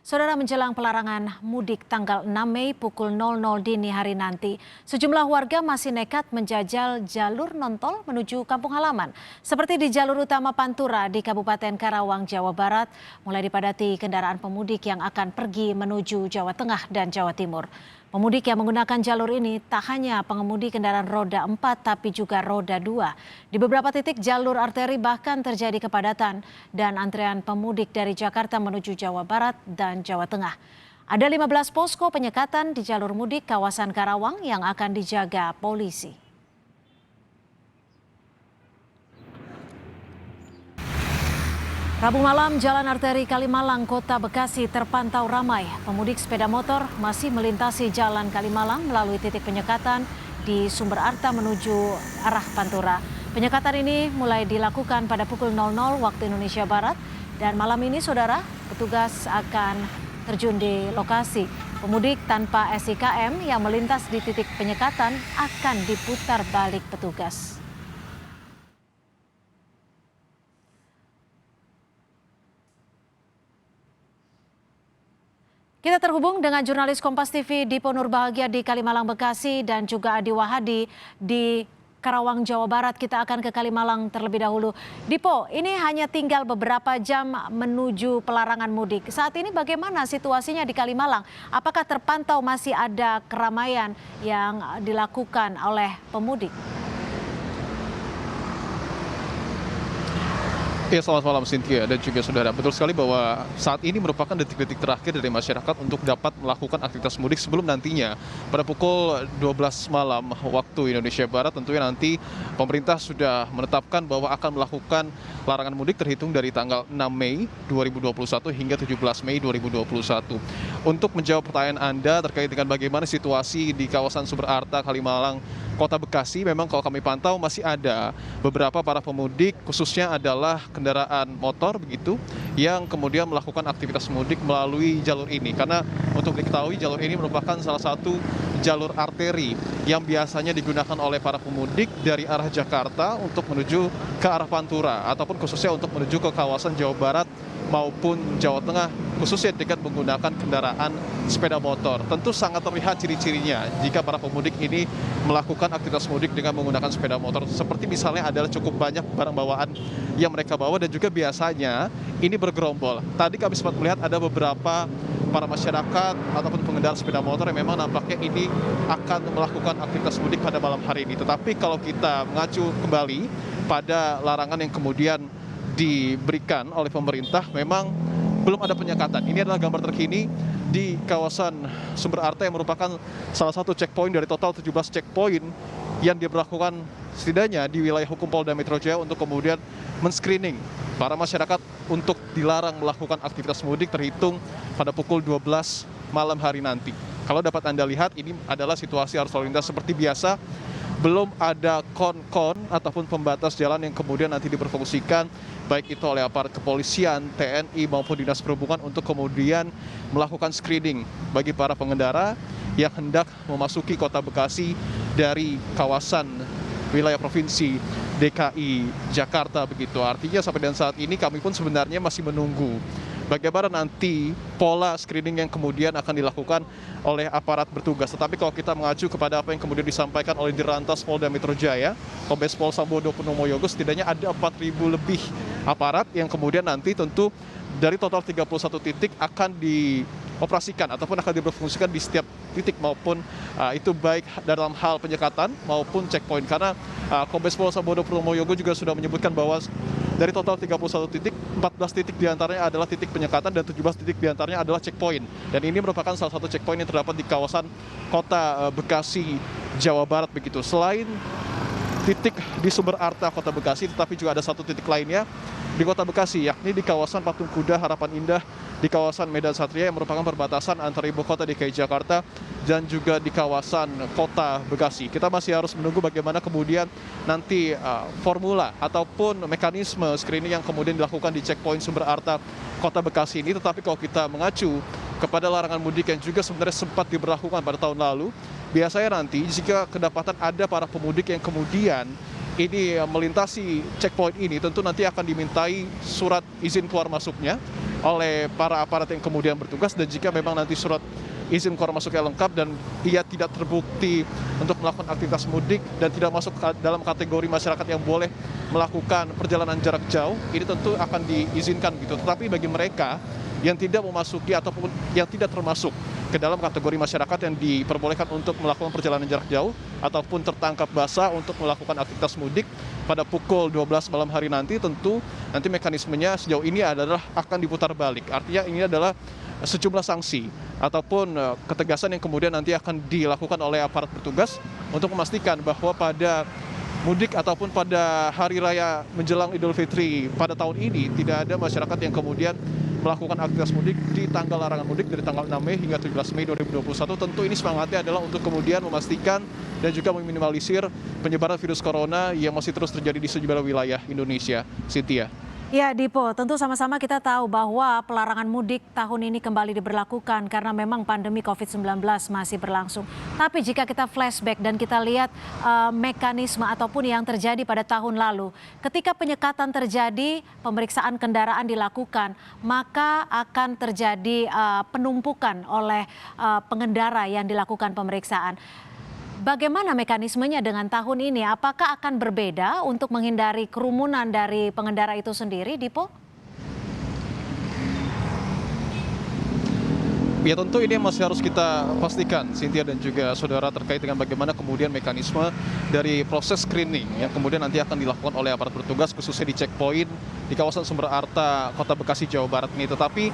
Saudara, menjelang pelarangan mudik tanggal 6 Mei pukul 00 dini hari nanti, sejumlah warga masih nekat menjajal jalur non-tol menuju kampung halaman. Seperti di jalur utama Pantura di Kabupaten Karawang, Jawa Barat, mulai dipadati kendaraan pemudik yang akan pergi menuju Jawa Tengah dan Jawa Timur. Pemudik yang menggunakan jalur ini tak hanya pengemudi kendaraan roda 4 tapi juga roda 2. Di beberapa titik jalur arteri bahkan terjadi kepadatan dan antrean pemudik dari Jakarta menuju Jawa Barat dan Jawa Tengah. Ada 15 posko penyekatan di jalur mudik kawasan Karawang yang akan dijaga polisi. Rabu malam, Jalan Arteri Kalimalang, Kota Bekasi terpantau ramai. Pemudik sepeda motor masih melintasi Jalan Kalimalang melalui titik penyekatan di Sumber Arta menuju arah Pantura. Penyekatan ini mulai dilakukan pada pukul 00 waktu Indonesia Barat. Dan malam ini, saudara, petugas akan terjun di lokasi. Pemudik tanpa SIKM yang melintas di titik penyekatan akan diputar balik petugas. Kita terhubung dengan jurnalis Kompas TV Dipo Nurbahagia di Kalimalang, Bekasi, dan juga Adi Wahadi di Karawang, Jawa Barat. Kita akan ke Kalimalang terlebih dahulu. Dipo, ini hanya tinggal beberapa jam menuju pelarangan mudik. Saat ini bagaimana situasinya di Kalimalang? Apakah terpantau masih ada keramaian yang dilakukan oleh pemudik? Ya, selamat malam Cynthia dan juga saudara. Betul sekali bahwa saat ini merupakan detik-detik terakhir dari masyarakat untuk dapat melakukan aktivitas mudik sebelum nantinya pada pukul 12 malam waktu Indonesia Barat. Tentunya nanti pemerintah sudah menetapkan bahwa akan melakukan larangan mudik terhitung dari tanggal 6 Mei 2021 hingga 17 Mei 2021. Untuk menjawab pertanyaan Anda terkait dengan bagaimana situasi di kawasan Sumber Arta, Kalimalang, Kota Bekasi, memang kalau kami pantau masih ada beberapa para pemudik, khususnya adalah kendaraan motor begitu, yang kemudian melakukan aktivitas mudik melalui jalur ini. Karena untuk diketahui jalur ini merupakan salah satu jalur arteri yang biasanya digunakan oleh para pemudik dari arah Jakarta untuk menuju ke arah Pantura, ataupun khususnya untuk menuju ke kawasan Jawa Barat maupun Jawa Tengah, khususnya dengan menggunakan kendaraan sepeda motor. Tentu sangat terlihat ciri-cirinya jika para pemudik ini melakukan aktivitas mudik dengan menggunakan sepeda motor. Seperti misalnya adalah cukup banyak barang bawaan yang mereka bawa dan juga biasanya ini bergerombol. Tadi kami sempat melihat ada beberapa para masyarakat ataupun pengendara sepeda motor yang memang nampaknya ini akan melakukan aktivitas mudik pada malam hari ini. Tetapi kalau kita mengacu kembali pada larangan yang kemudian diberikan oleh pemerintah, memang belum ada penyekatan. Ini adalah gambar terkini di kawasan Sumber Arta yang merupakan salah satu checkpoint dari total 17 checkpoint yang diberlakukan setidaknya di wilayah hukum Polda Metro Jaya untuk kemudian men-screening para masyarakat untuk dilarang melakukan aktivitas mudik terhitung pada pukul 12 malam hari nanti. Kalau dapat Anda lihat, ini adalah situasi arus lalu lintas seperti biasa. Belum ada kon-kon ataupun pembatas jalan yang kemudian nanti diberfungsikan baik itu oleh aparat kepolisian, TNI maupun Dinas Perhubungan untuk kemudian melakukan screening bagi para pengendara yang hendak memasuki Kota Bekasi dari kawasan wilayah provinsi DKI Jakarta begitu. Artinya sampai dengan saat ini kami pun sebenarnya masih menunggu bagaimana nanti pola screening yang kemudian akan dilakukan oleh aparat bertugas. Tetapi kalau kita mengacu kepada apa yang kemudian disampaikan oleh Dirlantas Polda Metro Jaya, Kombes Pol Sambodo Purnomo Yogo, setidaknya ada 4.000 lebih aparat yang kemudian nanti tentu dari total 31 titik akan dioperasikan ataupun akan diberfungsikan di setiap titik, maupun itu baik dalam hal penyekatan maupun checkpoint. Karena Kombes Pol Sambodo Purnomo Yogo juga sudah menyebutkan bahwa dari total 31 titik, 14 titik diantaranya adalah titik penyekatan dan 17 titik diantaranya adalah checkpoint. Dan ini merupakan salah satu checkpoint yang terdapat di kawasan Kota Bekasi, Jawa Barat begitu. Selain titik di Sumber Arta Kota Bekasi, tetapi juga ada satu titik lainnya di Kota Bekasi, yakni di kawasan Patung Kuda Harapan Indah, di kawasan Medan Satria yang merupakan perbatasan antara ibu kota DKI Jakarta dan juga di kawasan Kota Bekasi. Kita masih harus menunggu bagaimana kemudian nanti formula ataupun mekanisme screening yang kemudian dilakukan di checkpoint Sumber Arta Kota Bekasi ini. Tetapi kalau kita mengacu kepada larangan mudik yang juga sebenarnya sempat diberlakukan pada tahun lalu, biasanya nanti jika kedapatan ada para pemudik yang kemudian ini melintasi checkpoint ini, tentu nanti akan dimintai surat izin keluar masuknya oleh para aparat yang kemudian bertugas, dan jika memang nanti surat izin keluar masuknya lengkap dan ia tidak terbukti untuk melakukan aktivitas mudik dan tidak masuk dalam kategori masyarakat yang boleh melakukan perjalanan jarak jauh, ini tentu akan diizinkan gitu. Tetapi bagi mereka yang tidak memasuki ataupun yang tidak termasuk ke dalam kategori masyarakat yang diperbolehkan untuk melakukan perjalanan jarak jauh ataupun tertangkap basah untuk melakukan aktivitas mudik pada pukul 12 malam hari nanti, tentu nanti mekanismenya sejauh ini adalah akan diputar balik. Artinya ini adalah sejumlah sanksi ataupun ketegasan yang kemudian nanti akan dilakukan oleh aparat bertugas untuk memastikan bahwa pada mudik ataupun pada hari raya menjelang Idul Fitri pada tahun ini tidak ada masyarakat yang kemudian melakukan aktivitas mudik di tanggal larangan mudik dari tanggal 6 Mei hingga 17 Mei 2021. Tentu ini semangatnya adalah untuk kemudian memastikan dan juga meminimalisir penyebaran virus corona yang masih terus terjadi di sejumlah wilayah Indonesia. Cynthia. Ya, Dipo, tentu sama-sama kita tahu bahwa pelarangan mudik tahun ini kembali diberlakukan karena memang pandemi COVID-19 masih berlangsung. Tapi jika kita flashback dan kita lihat mekanisme ataupun yang terjadi pada tahun lalu, ketika penyekatan terjadi, pemeriksaan kendaraan dilakukan, maka akan terjadi penumpukan oleh pengendara yang dilakukan pemeriksaan. Bagaimana mekanismenya dengan tahun ini? Apakah akan berbeda untuk menghindari kerumunan dari pengendara itu sendiri, Dipo? Ya tentu ini masih harus kita pastikan, Cynthia dan juga saudara, terkait dengan bagaimana kemudian mekanisme dari proses screening yang kemudian nanti akan dilakukan oleh aparat bertugas khususnya di checkpoint di kawasan Sumber Arta, Kota Bekasi, Jawa Barat ini. Tetapi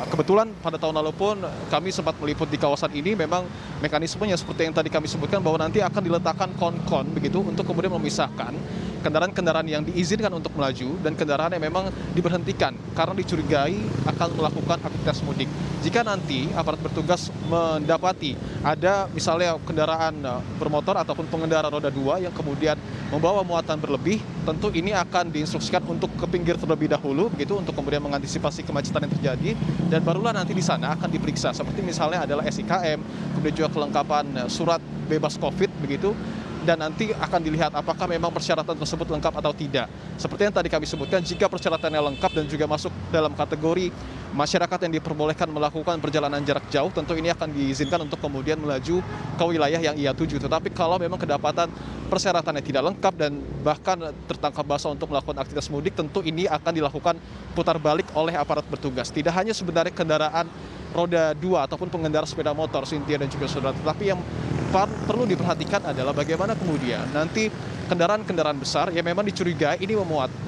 kebetulan pada tahun lalu pun kami sempat meliput di kawasan ini, memang mekanismenya seperti yang tadi kami sebutkan bahwa nanti akan diletakkan kon-kon begitu untuk kemudian memisahkan kendaraan-kendaraan yang diizinkan untuk melaju dan kendaraan yang memang diberhentikan karena dicurigai akan melakukan aktivitas mudik. Jika nanti aparat bertugas mendapati ada misalnya kendaraan bermotor ataupun pengendara roda 2 yang kemudian membawa muatan berlebih, tentu ini akan diinstruksikan untuk ke pinggir terlebih dahulu begitu untuk kemudian mengantisipasi kemacetan yang terjadi, dan barulah nanti di sana akan diperiksa seperti misalnya adalah SIKM, kemudian juga kelengkapan surat bebas COVID begitu, dan nanti akan dilihat apakah memang persyaratan tersebut lengkap atau tidak. Seperti yang tadi kami sebutkan, jika persyaratannya lengkap dan juga masuk dalam kategori masyarakat yang diperbolehkan melakukan perjalanan jarak jauh, tentu ini akan diizinkan untuk kemudian melaju ke wilayah yang ia tuju. Tetapi kalau memang kedapatan persyaratannya tidak lengkap dan bahkan tertangkap basah untuk melakukan aktivitas mudik, tentu ini akan dilakukan putar balik oleh aparat bertugas. Tidak hanya sebenarnya kendaraan roda 2 ataupun pengendara sepeda motor, Cynthia dan juga saudara, tetapi yang perlu diperhatikan adalah bagaimana kemudian nanti kendaraan-kendaraan besar yang memang dicurigai ini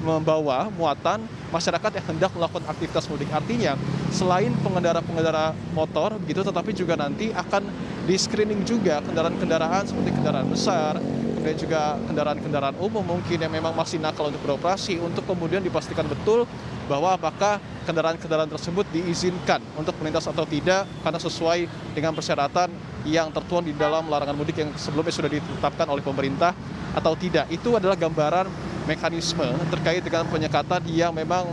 membawa muatan masyarakat yang hendak melakukan aktivitas mudik. Artinya selain pengendara-pengendara motor begitu, tetapi juga nanti akan di-screening juga kendaraan-kendaraan seperti kendaraan besar, kemudian juga kendaraan-kendaraan umum mungkin yang memang masih nakal untuk beroperasi, untuk kemudian dipastikan betul bahwa apakah kendaraan-kendaraan tersebut diizinkan untuk melintas atau tidak karena sesuai dengan persyaratan yang tertuang di dalam larangan mudik yang sebelumnya sudah ditetapkan oleh pemerintah atau tidak. Itu adalah gambaran mekanisme terkait dengan penyekatan yang memang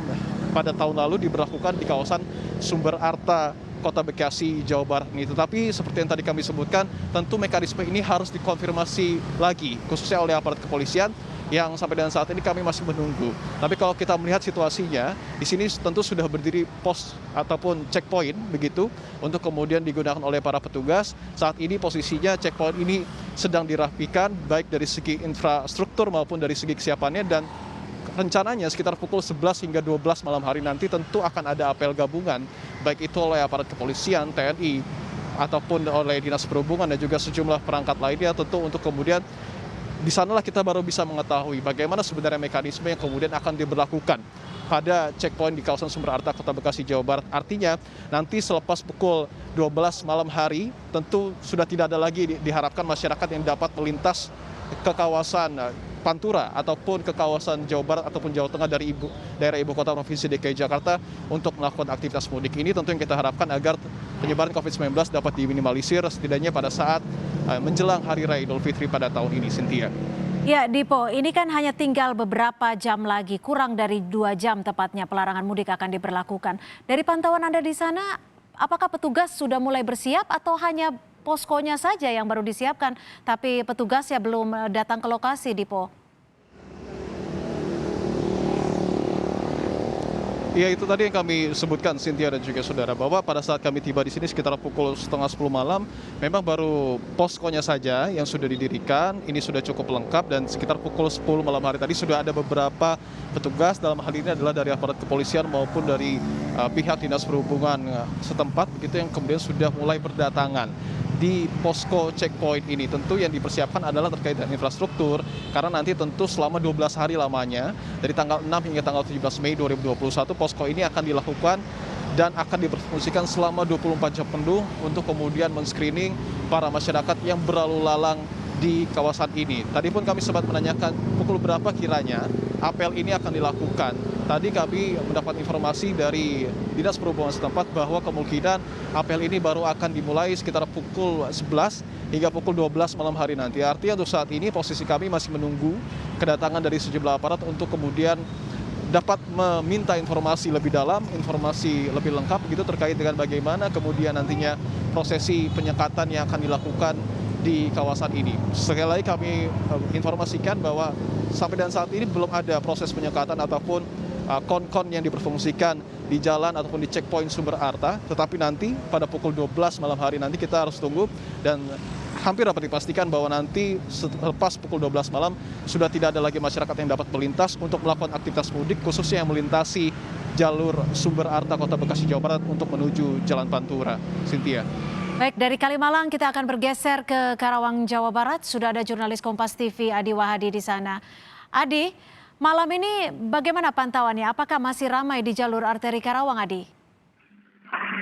pada tahun lalu diberlakukan di kawasan Sumber Arta, Kota Bekasi, Jawa Barat ini. Tetapi seperti yang tadi kami sebutkan, tentu mekanisme ini harus dikonfirmasi lagi, khususnya oleh aparat kepolisian yang sampai dengan saat ini kami masih menunggu. Tapi kalau kita melihat situasinya, di sini tentu sudah berdiri pos ataupun checkpoint begitu untuk kemudian digunakan oleh para petugas. Saat ini posisinya checkpoint ini sedang dirapikan baik dari segi infrastruktur maupun dari segi kesiapannya, dan rencananya sekitar pukul 11 hingga 12 malam hari nanti tentu akan ada apel gabungan, baik itu oleh aparat kepolisian, TNI, ataupun oleh Dinas Perhubungan dan juga sejumlah perangkat lainnya, tentu untuk kemudian di sanalah kita baru bisa mengetahui bagaimana sebenarnya mekanisme yang kemudian akan diberlakukan pada checkpoint di kawasan Sumber Arta, Kota Bekasi, Jawa Barat. Artinya nanti selepas pukul 12 malam hari tentu sudah tidak ada lagi diharapkan masyarakat yang dapat melintas ke kawasan Pantura ataupun ke kawasan Jawa Barat ataupun Jawa Tengah dari daerah ibu kota provinsi DKI Jakarta untuk melakukan aktivitas mudik. Ini tentu yang kita harapkan agar penyebaran COVID-19 dapat diminimalisir setidaknya pada saat menjelang Hari Raya Idul Fitri pada tahun ini, Cynthia. Ya, Dipo, ini kan hanya tinggal beberapa jam lagi, kurang dari 2 jam tepatnya pelarangan mudik akan diberlakukan. Dari pantauan Anda di sana, apakah petugas sudah mulai bersiap atau hanya poskonya saja yang baru disiapkan, tapi petugas ya belum datang ke lokasi, Dipo? Iya, itu tadi yang kami sebutkan, Cynthia dan juga saudara, bahwa pada saat kami tiba di sini sekitar pukul setengah 10 malam, memang baru poskonya saja yang sudah didirikan, ini sudah cukup lengkap, dan sekitar pukul 10 malam hari tadi sudah ada beberapa petugas, dalam hal ini adalah dari aparat kepolisian maupun dari pihak Dinas Perhubungan setempat, begitu yang kemudian sudah mulai berdatangan di posko checkpoint ini. Tentu yang dipersiapkan adalah terkait dengan infrastruktur, karena nanti tentu selama 12 hari lamanya, dari tanggal 6 hingga tanggal 17 Mei 2021, posko ini akan dilakukan dan akan diberfungsikan selama 24 jam penuh untuk kemudian men-screening para masyarakat yang berlalu lalang di kawasan ini. Tadi pun kami sempat menanyakan pukul berapa kiranya apel ini akan dilakukan. Tadi kami mendapat informasi dari Dinas Perhubungan setempat bahwa kemungkinan apel ini baru akan dimulai sekitar pukul 11 hingga pukul 12 malam hari nanti. Artinya untuk saat ini posisi kami masih menunggu kedatangan dari sejumlah aparat untuk kemudian dapat meminta informasi lebih dalam, informasi lebih lengkap begitu terkait dengan bagaimana kemudian nantinya prosesi penyekatan yang akan dilakukan di kawasan ini. Sekali lagi kami informasikan bahwa sampai dan saat ini belum ada proses penyekatan ataupun kon-kon yang diperfungsikan di jalan ataupun di checkpoint Sumber Arta, tetapi nanti pada pukul 12 malam hari nanti kita harus tunggu, dan hampir dapat dipastikan bahwa nanti selepas pukul 12 malam sudah tidak ada lagi masyarakat yang dapat melintas untuk melakukan aktivitas mudik, khususnya yang melintasi jalur Sumber Arta Kota Bekasi, Jawa Barat untuk menuju Jalan Pantura. Cynthia. Baik, dari Kalimalang kita akan bergeser ke Karawang, Jawa Barat. Sudah ada jurnalis Kompas TV Adi Wahadi di sana. Adi, malam ini bagaimana pantauannya? Apakah masih ramai di jalur arteri Karawang, Adi?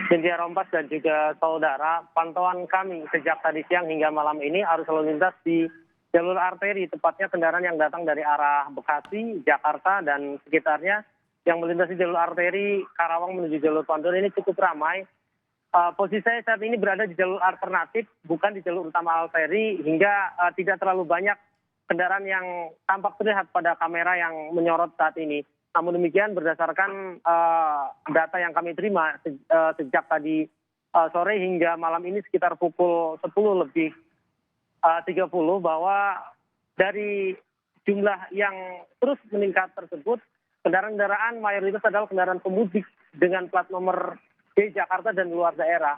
Cynthia Rompas dan juga saudara, pantauan kami sejak tadi siang hingga malam ini arus lalu lintas di jalur arteri, tepatnya kendaraan yang datang dari arah Bekasi, Jakarta, dan sekitarnya yang melintasi jalur arteri Karawang menuju jalur Pantura ini cukup ramai. Posisi saya saat ini berada di jalur alternatif, bukan di jalur utama arteri, hingga tidak terlalu banyak kendaraan yang tampak terlihat pada kamera yang menyorot saat ini. Namun demikian, berdasarkan data yang kami terima sejak tadi sore hingga malam ini sekitar pukul 10 lebih 30, bahwa dari jumlah yang terus meningkat tersebut, kendaraan-kendaraan mayoritas adalah kendaraan pemudik dengan plat nomor di Jakarta dan luar daerah.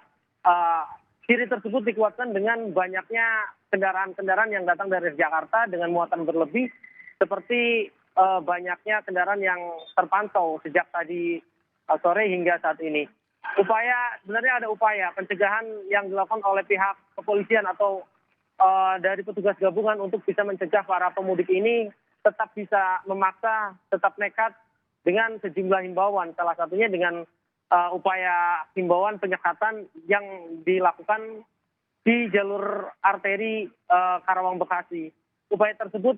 Ciri tersebut dikuatkan dengan banyaknya kendaraan-kendaraan yang datang dari Jakarta dengan muatan berlebih, seperti banyaknya kendaraan yang terpantau sejak tadi sore hingga saat ini. Sebenarnya ada upaya pencegahan yang dilakukan oleh pihak kepolisian atau dari petugas gabungan untuk bisa mencegah para pemudik ini tetap bisa memaksa, tetap nekat dengan sejumlah himbauan. Salah satunya dengan upaya himbauan penyekatan yang dilakukan di jalur arteri Karawang Bekasi. Upaya tersebut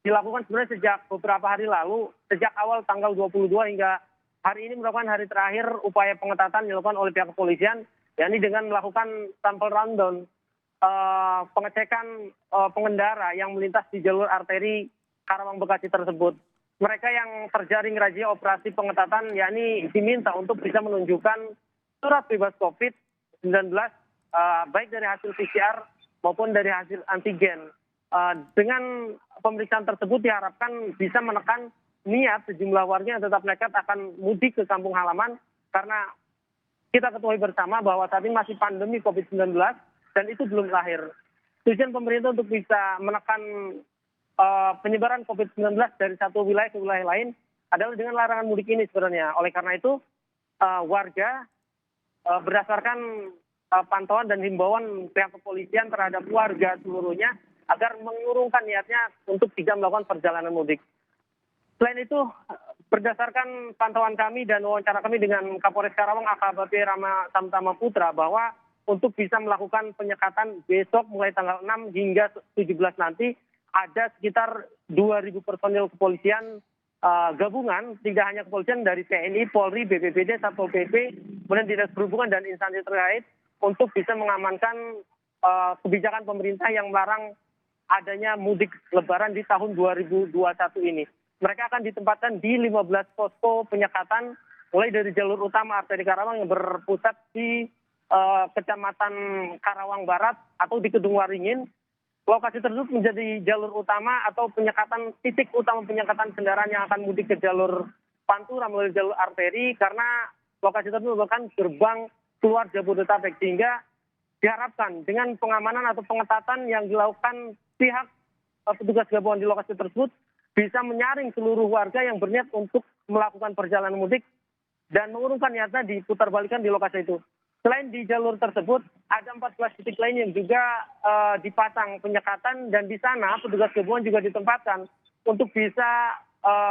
dilakukan sebenarnya sejak beberapa hari lalu, sejak awal tanggal 22 hingga hari ini merupakan hari terakhir upaya pengetatan dilakukan oleh pihak kepolisian, yakni dengan melakukan sampel rundown, pengecekan pengendara yang melintas di jalur arteri Karawang Bekasi tersebut. Mereka yang terjaring razia operasi pengetatan, yakni diminta untuk bisa menunjukkan surat bebas COVID-19, baik dari hasil PCR maupun dari hasil antigen. Dengan pemeriksaan tersebut diharapkan bisa menekan niat sejumlah warga yang tetap nekat akan mudik ke kampung halaman, karena kita ketahui bersama bahwa saat ini masih pandemi COVID-19 dan itu belum berakhir. Tujuan pemerintah untuk bisa menekan penyebaran COVID-19 dari satu wilayah ke wilayah lain adalah dengan larangan mudik ini sebenarnya. Oleh karena itu, warga berdasarkan pantauan dan himbauan pihak kepolisian terhadap warga seluruhnya agar mengurungkan niatnya untuk tidak melakukan perjalanan mudik. Selain itu, berdasarkan pantauan kami dan wawancara kami dengan Kapolres Karawang AKBP Rama Tamtama Putra, bahwa untuk bisa melakukan penyekatan besok mulai tanggal 6 hingga 17 nanti, ada sekitar 2.000 personil kepolisian gabungan, tidak hanya kepolisian, dari TNI, Polri, BPBD, Satpol PP, kemudian Dinas Perhubungan dan instansi terkait untuk bisa mengamankan kebijakan pemerintah yang melarang adanya mudik lebaran di tahun 2021 ini. Mereka akan ditempatkan di 15 posko penyekatan, mulai dari jalur utama arteri Karawang yang berpusat di Kecamatan Karawang Barat atau di Kedung Waringin. Lokasi tersebut menjadi jalur utama atau penyekatan, titik utama penyekatan kendaraan yang akan mudik ke jalur Pantura melalui jalur arteri karena lokasi tersebut merupakan gerbang keluar Jabodetabek, sehingga diharapkan dengan pengamanan atau pengetatan yang dilakukan pihak petugas gabungan di lokasi tersebut bisa menyaring seluruh warga yang berniat untuk melakukan perjalanan mudik dan mengurungkan niatnya diputarbalikkan di lokasi itu. Selain di jalur tersebut, ada 14 titik lain yang juga dipasang penyekatan, dan di sana petugas gabungan juga ditempatkan untuk bisa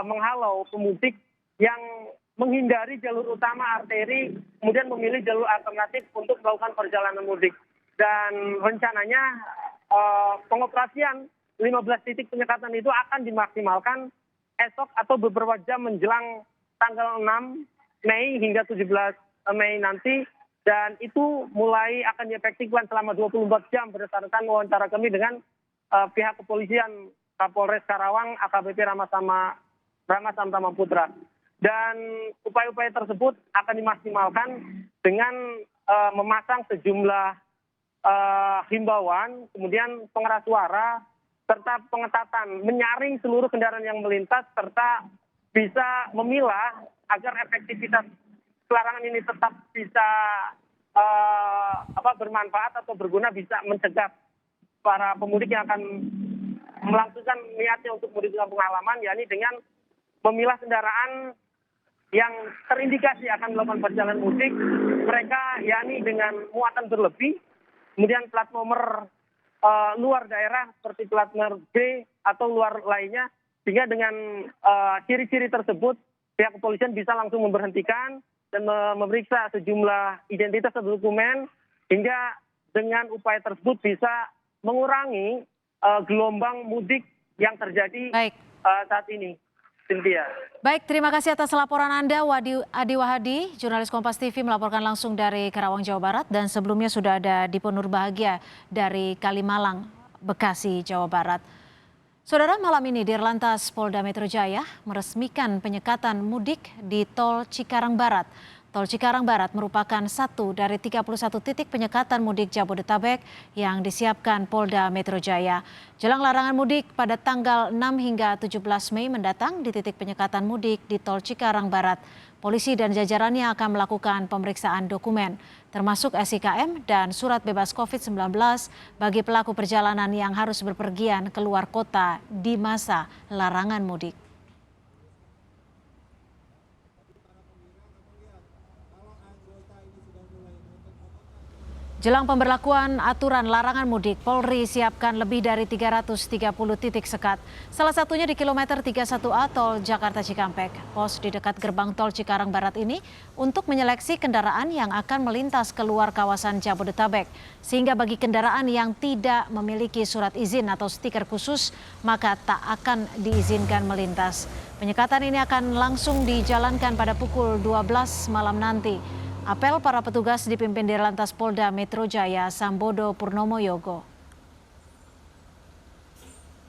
menghalau pemudik yang menghindari jalur utama arteri, kemudian memilih jalur alternatif untuk melakukan perjalanan mudik. Dan rencananya pengoperasian 15 titik penyekatan itu akan dimaksimalkan esok atau beberapa jam menjelang tanggal 6 Mei hingga 17 Mei nanti. Dan itu mulai akan diefektifkan selama 24 jam berdasarkan wawancara kami dengan pihak kepolisian Kapolres Karawang AKBP Rama Samtama Putra. Dan upaya-upaya tersebut akan dimaksimalkan dengan memasang sejumlah himbauan, kemudian pengeras suara, serta pengetatan, menyaring seluruh kendaraan yang melintas, serta bisa memilah agar efektivitas pelarangan ini tetap bisa bermanfaat atau berguna, bisa mencegah para pemudik yang akan melangsungkan niatnya untuk mudik ke kampung halaman, yakni dengan memilah kendaraan yang terindikasi akan melakukan perjalanan mudik, mereka yakni dengan muatan berlebih, kemudian plat nomor luar daerah seperti plat nomor B atau luar lainnya, sehingga dengan ciri-ciri tersebut pihak kepolisian bisa langsung memberhentikan dan memeriksa sejumlah identitas atau dokumen, hingga dengan upaya tersebut bisa mengurangi gelombang mudik yang terjadi saat ini. Cynthia. Baik, terima kasih atas laporan Anda, Adi Wahadi, jurnalis Kompas TV melaporkan langsung dari Karawang, Jawa Barat, dan sebelumnya sudah ada Dipo Nurbahagia dari Kalimalang, Bekasi, Jawa Barat. Saudara, malam ini Dirlantas Polda Metro Jaya meresmikan penyekatan mudik di Tol Cikarang Barat. Tol Cikarang Barat merupakan satu dari 31 titik penyekatan mudik Jabodetabek yang disiapkan Polda Metro Jaya. Jelang larangan mudik pada tanggal 6 hingga 17 Mei mendatang di titik penyekatan mudik di Tol Cikarang Barat, polisi dan jajarannya akan melakukan pemeriksaan dokumen, termasuk SIKM dan surat bebas COVID-19 bagi pelaku perjalanan yang harus berpergian keluar kota di masa larangan mudik. Jelang pemberlakuan aturan larangan mudik, Polri siapkan lebih dari 330 titik sekat. Salah satunya di kilometer 31A Tol Jakarta Cikampek. Pos di dekat gerbang Tol Cikarang Barat ini untuk menyeleksi kendaraan yang akan melintas keluar kawasan Jabodetabek. Sehingga bagi kendaraan yang tidak memiliki surat izin atau stiker khusus, maka tak akan diizinkan melintas. Penyekatan ini akan langsung dijalankan pada pukul 12 malam nanti. Apel para petugas dipimpin Dirlantas Polda Metro Jaya Sambodo Purnomo Yogo.